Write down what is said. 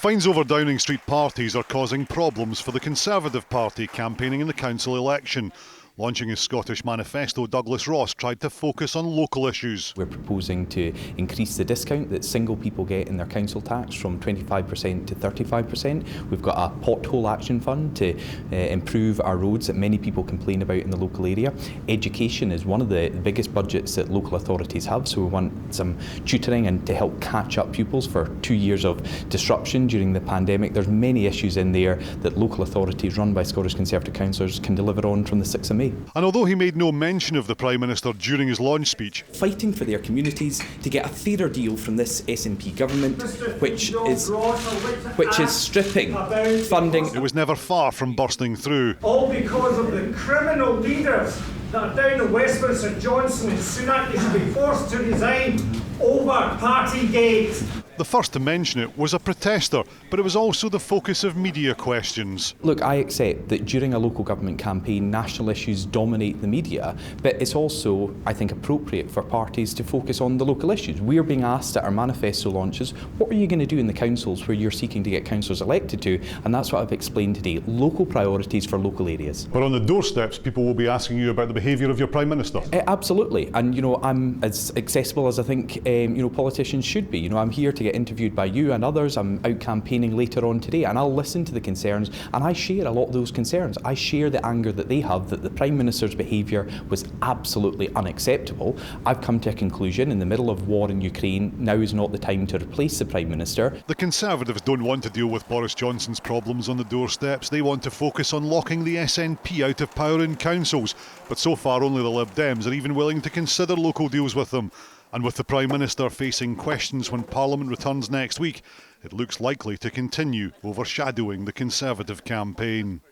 Fines over Downing Street parties are causing problems for the Conservative Party campaigning in the council election. Launching his Scottish manifesto, Douglas Ross tried to focus on local issues. We're proposing to increase the discount that single people get in their council tax from 25% to 35%. We've got a pothole action fund to improve our roads that many people complain about in the local area. Education is one of the biggest budgets that local authorities have, so we want some tutoring and to help catch up pupils for 2 years of disruption during the pandemic. There's many issues in there that local authorities run by Scottish Conservative councillors can deliver on from the 6th of May. And although he made no mention of the Prime Minister during his launch speech, fighting for their communities to get a fairer deal from this SNP government, which is stripping funding. It was never far from bursting through. All because of the criminal leaders that are down in Westminster, Johnson and Sunak, they should be forced to resign over Partygate. The first to mention it was a protester, but it was also the focus of media questions. Look, I accept that during a local government campaign, national issues dominate the media, but it's also, I think, appropriate for parties to focus on the local issues. We're being asked at our manifesto launches, what are you going to do in the councils where you're seeking to get councillors elected to? And that's what I've explained today, local priorities for local areas. But on the doorsteps, people will be asking you about the behaviour of your Prime Minister. Absolutely, and I'm as accessible as I think politicians should be. I'm here to get interviewed by you and others. I'm out campaigning later on today and I'll listen to the concerns, and I share a lot of those concerns. I share the anger that they have that the Prime Minister's behaviour was absolutely unacceptable. I've come to a conclusion in the middle of war in Ukraine, now is not the time to replace the Prime Minister. The Conservatives don't want to deal with Boris Johnson's problems on the doorsteps. They want to focus on locking the SNP out of power in councils. But so far only the Lib Dems are even willing to consider local deals with them. And with the Prime Minister facing questions when Parliament returns next week, it looks likely to continue overshadowing the Conservative campaign.